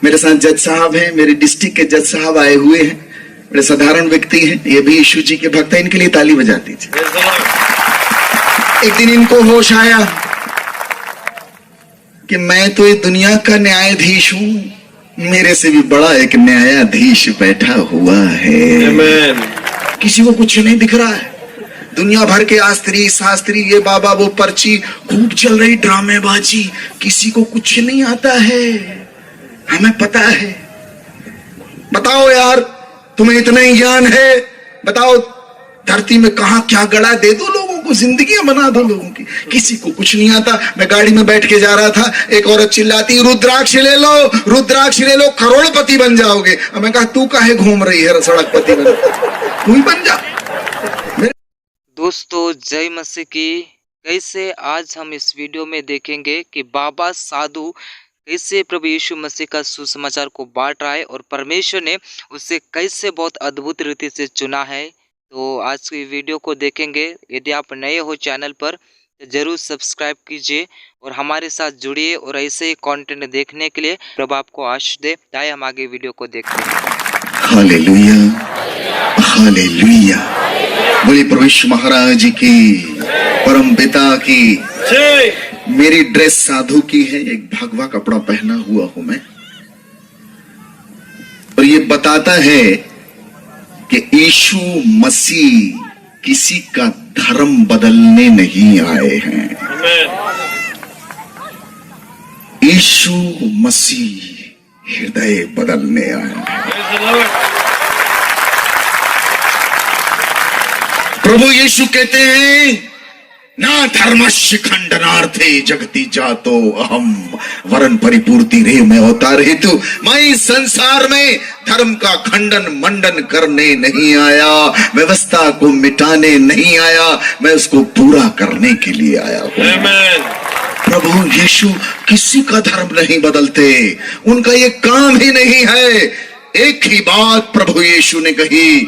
मेरे साथ जज साहब हैं, मेरे डिस्ट्रिक्ट के जज साहब आए हुए हैं, बड़े साधारण व्यक्ति हैं, ये भी यीशु जी के भक्त हैं, इनके लिए ताली बजा दीजिए। एक दिन इनको होश आया कि मैं तो ये दुनिया का न्यायाधीश हूं, मेरे से भी बड़ा एक न्यायाधीश बैठा हुआ है। किसी को कुछ नहीं दिख रहा है, दुनिया भर के आस्त्री शास्त्री, ये बाबा वो पर्ची, खूब चल रही ड्रामेबाजी, किसी को कुछ नहीं आता है। हमें पता है। बताओ यार, तुम्हें इतना ही ज्ञान है, बताओ धरती में कहां क्या गड़ा, दे दो लोगों को, जिंदगियां बना दो लोगों की। किसी को कुछ नहीं आता। मैं गाड़ी में बैठ के जा रहा था, एक औरत चिल्लाती, रुद्राक्ष ले लो, रुद्राक्ष ले लो, करोड़पति बन जाओगे। मैं कहा तू काहे घूम रही है सड़कपति बन, तू ही बन जा। दोस्तों जय मसीह की। कैसे आज हम इस वीडियो में देखेंगे कि बाबा साधु कैसे प्रभु यीशु मसीह का सुसमाचार को बांट रहा है और परमेश्वर ने उसे कैसे बहुत अद्भुत रीति से चुना है। तो आज की वीडियो को देखेंगे। यदि आप नए हो चैनल पर तो जरूर सब्सक्राइब कीजिए और हमारे साथ जुड़िए और ऐसे ही कंटेंट देखने के लिए प्रभु आपको आशीष दे। आइए हम आगे वीडियो को देखते हैं। Hallelujah, hallelujah. बोले प्रभु महाराज की, परम पिता की। मेरी ड्रेस साधु की है, एक भगवा कपड़ा पहना हुआ हूं मैं, और ये बताता है कि यीशु मसीह किसी का धर्म बदलने नहीं आए हैं। यीशु मसीह हृदय बदलने आए हैं। प्रभु यीशु कहते हैं, ना धर्मस्य खंडनार्थे जगति जातो अहम वरन परिपूर्ति रे में अवतार हेतु। मैं इस संसार में धर्म का खंडन मंडन करने नहीं आया, व्यवस्था को मिटाने नहीं आया, मैं उसको पूरा करने के लिए आया हूं। प्रभु यीशु किसी का धर्म नहीं बदलते, उनका ये काम ही नहीं है। एक ही बात प्रभु यीशु ने कही,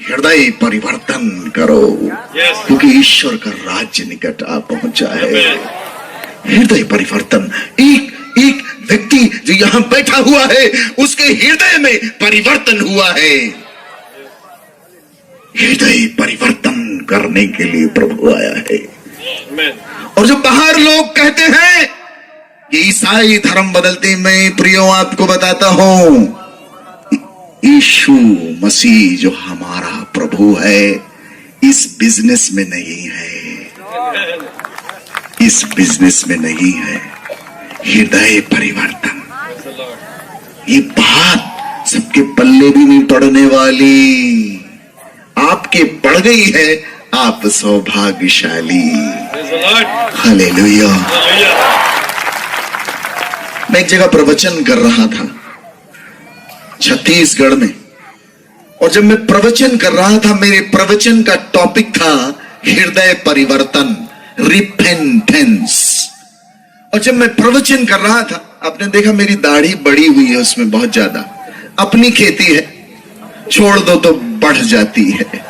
हृदय परिवर्तन करो, क्योंकि ईश्वर का राज्य निकट आ पहुंचा है। हृदय परिवर्तन। एक एक व्यक्ति जो यहां बैठा हुआ है, उसके हृदय में परिवर्तन हुआ है। हृदय परिवर्तन करने के लिए प्रभु आया है। और जो बाहर लोग कहते हैं कि ईसाई धर्म बदलते, मैं प्रियो आपको बताता हूं, यीशु मसीह जो हमारा प्रभु है, इस बिजनेस में नहीं है, इस बिजनेस में नहीं है। हृदय परिवर्तन, ये बात सबके पल्ले भी नहीं पड़ने वाली। आपके पड़ गई है, आप सौभाग्यशाली। हालेलुया। मैं एक जगह प्रवचन कर रहा था छत्तीसगढ़ में, और जब मैं प्रवचन कर रहा था, मेरे प्रवचन का टॉपिक था हृदय परिवर्तन, रिपेंटेंस। और जब मैं प्रवचन कर रहा था, आपने देखा मेरी दाढ़ी बड़ी हुई है, उसमें बहुत ज्यादा। अपनी खेती है, छोड़ दो तो बढ़ जाती है,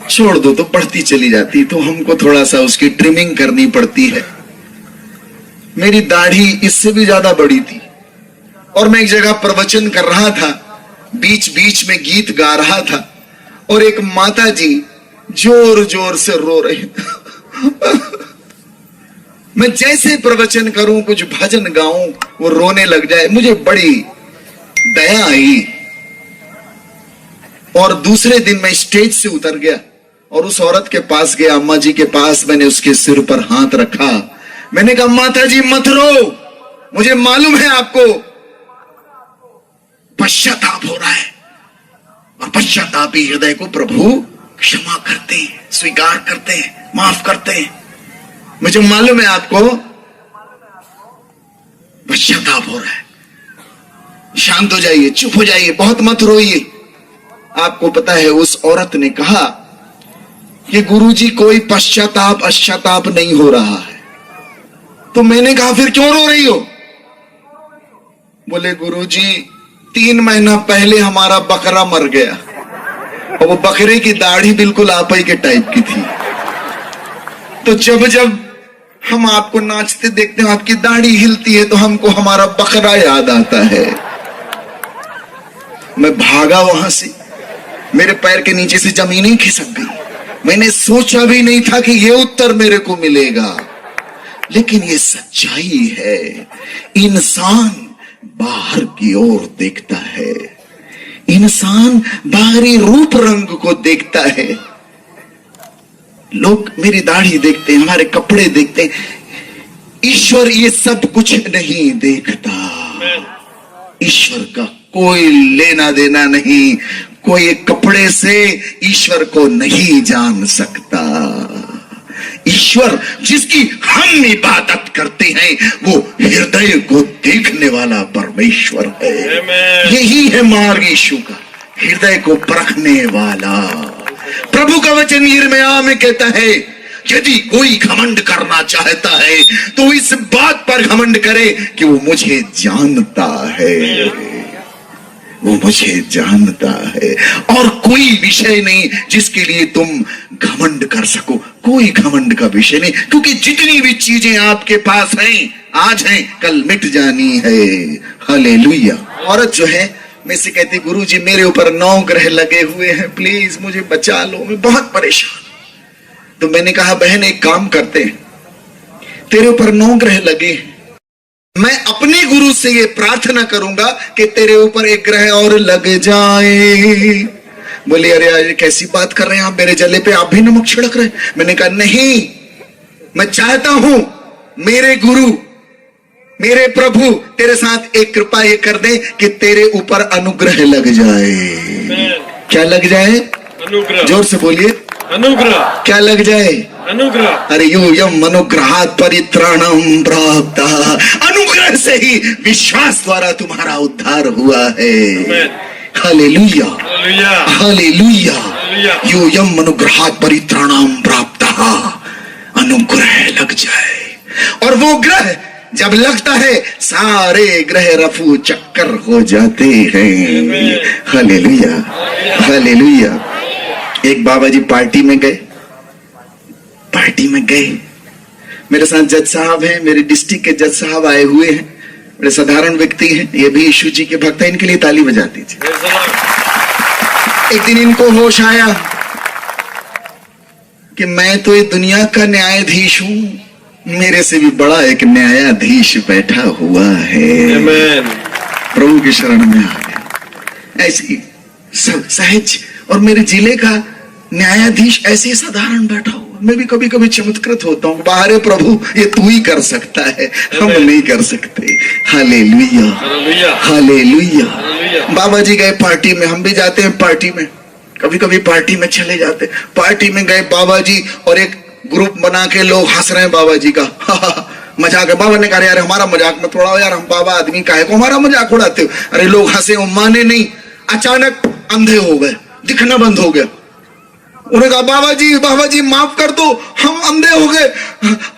छोड़ दो तो बढ़ती चली जाती, तो हमको थोड़ा सा उसकी ट्रिमिंग करनी पड़ती है। मेरी दाढ़ी इससे भी ज्यादा बड़ी थी, और मैं एक जगह प्रवचन कर रहा था, बीच बीच में गीत गा रहा था, और एक माता जी जोर जोर से रो रही। मैं जैसे प्रवचन करूं, कुछ भजन गाऊं, वो रोने लग जाए। मुझे बड़ी दया आई, और दूसरे दिन मैं स्टेज से उतर गया और उस औरत के पास गया, अम्मा जी के पास। मैंने उसके सिर पर हाथ रखा, मैंने कहा माता जी मत रो, मुझे मालूम है आपको पश्चाताप हो रहा है, और पश्चातापी हृदय को प्रभु क्षमा करते हैं, स्वीकार करते हैं, माफ करते हैं। मुझे मालूम है आपको पश्चाताप हो रहा है, शांत हो जाइए, चुप हो जाइए, बहुत मत रोइए। आपको पता है उस औरत ने कहा कि गुरुजी कोई पश्चाताप नहीं हो रहा है। तो मैंने कहा फिर क्यों रो रही हो? बोले गुरुजी 3 महीना पहले हमारा बकरा मर गया, और वो बकरे की दाढ़ी बिल्कुल आप ही के टाइप की थी। तो जब जब हम आपको नाचते देखते हैं, आपकी दाढ़ी हिलती है तो हमको हमारा बकरा याद आता है। मैं भागा वहां से, मेरे पैर के नीचे से जमीन ही खिसक गई। मैंने सोचा भी नहीं था कि ये उत्तर मेरे को मिलेगा, लेकिन ये सच्चाई है। इंसान बाहर की ओर देखता है, इंसान बाहरी रूप रंग को देखता है। लोग मेरी दाढ़ी देखते हैं, हमारे कपड़े देखते हैं, ईश्वर ये सब कुछ नहीं देखता। ईश्वर का कोई लेना देना नहीं, कोई कपड़े से ईश्वर को नहीं जान सकता। ईश्वर जिसकी हम इबादत करते हैं वो हृदय को देखने वाला परमेश्वर है। यही है मार्ग यीशु का, हृदय को परखने वाला। प्रभु का वचन यिर्मयाह में कहता है, यदि कोई घमंड करना चाहता है तो इस बात पर घमंड करे कि वो मुझे जानता है, वो मुझे जानता है। और कोई विषय नहीं जिसके लिए तुम घमंड कर सको, कोई घमंड का विषय नहीं, क्योंकि जितनी भी चीजें आपके पास हैं, आज हैं, कल मिट जानी है। हालेलुया। औरत जो है मैं से कहती, गुरुजी मेरे ऊपर 9 ग्रह लगे हुए हैं, प्लीज मुझे बचा लो, मैं बहुत परेशान। तो मैंने कहा बहन एक काम करते हैं, तेरे ऊपर 9 ग्रह लगे, मैं अपने गुरु से ये प्रार्थना करूंगा कि तेरे ऊपर एक ग्रह और लग जाए। बोले अरे यार कैसी बात कर रहे हैं आप, मेरे जले पे आप भी नमक छिड़क रहे हैं। मैंने कहा नहीं, मैं चाहता हूं मेरे गुरु, मेरे प्रभु तेरे साथ एक कृपा ये कर दे कि तेरे ऊपर अनुग्रह लग जाए। क्या लग जाए? अनुग्रह। जोर से बोलिए, अनुग्रह। क्या लग जाए? अनुग्रह। अरे यूयम अनुग्रहात् परित्राणम प्राप्त, अनुग्रह से ही विश्वास द्वारा तुम्हारा उद्धार हुआ है। Hallelujah, hallelujah. यूयम अनुग्रहात् परित्राणम प्राप्त, अनुग्रह लग जाए। और वो ग्रह जब लगता है सारे ग्रह रफू चक्कर हो जाते हैं। Hallelujah, hallelujah. एक बाबा जी पार्टी में गए, मेरे साथ जज साहब हैं, मेरे डिस्ट्रिक्ट के जज साहब आए हुए हैं, बड़े साधारण व्यक्ति हैं, ये भी यीशु जी के भक्त हैं, इनके लिए ताली बजा दीजिए। एक दिन इनको होश आया कि मैं तो ये दुनिया का न्यायाधीश हूं, मेरे से भी बड़ा एक न्यायाधीश बैठा हुआ है। प्रभु की शरण में आ गए, ऐसी सहज, और मेरे जिले का न्यायाधीश ऐसे साधारण बैठा हुआ। मैं भी कभी कभी चमत्कृत होता हूँ, बाहर प्रभु ये तू ही कर सकता है, हम नहीं कर सकते। Hallelujah, hallelujah. बाबा जी गए पार्टी में, हम भी जाते हैं पार्टी में, कभी कभी पार्टी में चले जाते। पार्टी में गए बाबा जी और एक ग्रुप बना के लोग हंस रहे हैं बाबा जी का, मजाक है। बाबा ने कहा यार हमारा मजाक में थोड़ा हो यार, हम बाबा आदमी काहे को हमारा मजाक उड़ाते हो। अरे लोग हंसे, माने नहीं, अचानक अंधे हो गए, दिखना बंद हो गया। उन्होंने कहा बाबा जी माफ कर दो, हम अंधे हो गए,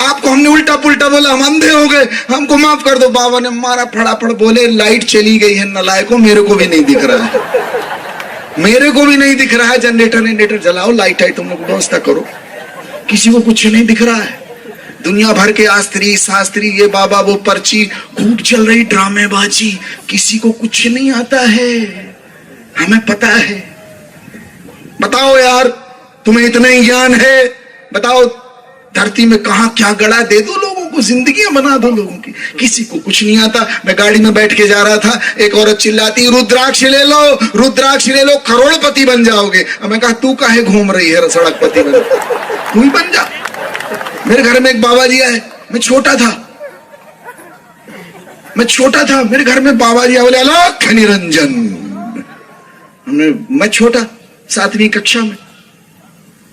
आपको हमने उल्टा पुल्टा बोला, हम अंधे हो गए, हमको माफ कर दो। बाबा ने मारा फटाफट, बोले लाइट चली गई है नालायकों, मेरे को भी नहीं दिख रहा है, मेरे को भी नहीं दिख रहा है, जनरेटर जलाओ, लाइट आई तुम लोग व्यवस्था करो, किसी को कुछ नहीं दिख रहा है। दुनिया भर के आस्त्री शास्त्री, ये बाबा वो पर्ची, खूब चल रही ड्रामेबाजी, किसी को कुछ नहीं आता है, हमें पता है। बताओ यार, तुम्हें इतना ही ज्ञान है, बताओ धरती में कहां क्या गड़ा, दे दो लोगों को, जिंदगियां बना दो लोगों की, किसी को कुछ नहीं आता। मैं गाड़ी में बैठ के जा रहा था, एक औरत चिल्लाती रुद्राक्ष ले लो, रुद्राक्ष ले लो, करोड़पति बन जाओगे। मैं कहा तू काहे घूम रही है सड़कपति बन, तू ही बन जा। मेरे घर में एक बाबा जी आए, मैं छोटा था, मेरे घर में बाबा जी आए, बोले अलख निरंजन। मैं छोटा 7वीं कक्षा में,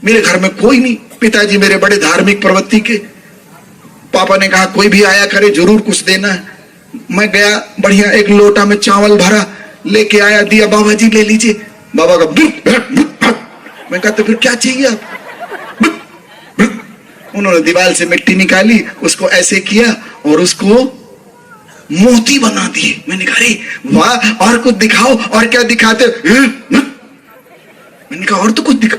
मेरे घर में कोई नहीं, पिताजी मेरे बड़े धार्मिक प्रवृत्ति के, पापा ने कहा कोई भी आया करे जरूर कुछ देना है। मैं गया, बढ़िया एक लोटा में चावल भरा लेके आया, दिया, बाबा जी ले लीजिए। बाबा का मैं कहा तो फिर क्या चाहिए आप? उन्होंने दीवार से मिट्टी निकाली, उसको ऐसे किया और उसको मोती बना दिए। मैंने कहा अरे वाह, और कुछ दिखाओ। और क्या दिखाते? मैंने कहा और तो कुछ दिखा।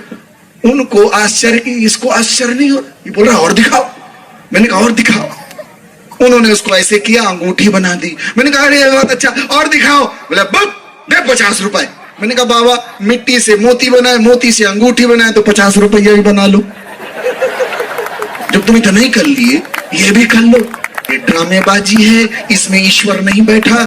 उनको आश्चर्य, इसको आश्चर्य नहीं हो, ये बोल रहा और दिखाओ। मैंने कहा और दिखाओ। उन्होंने उसको ऐसे किया, अंगूठी बना दी। मैंने कहा अरे बहुत अच्छा, और दिखाओ। बोला दे 50 रुपए। मैंने कहा बाबा मिट्टी से मोती बनाए, मोती से अंगूठी बनाए, तो 50 रुपया ही बना लो। जब तुम इतना ही कर लिए ये भी कर लो। ये ड्रामेबाजी है, इसमें ईश्वर नहीं बैठा।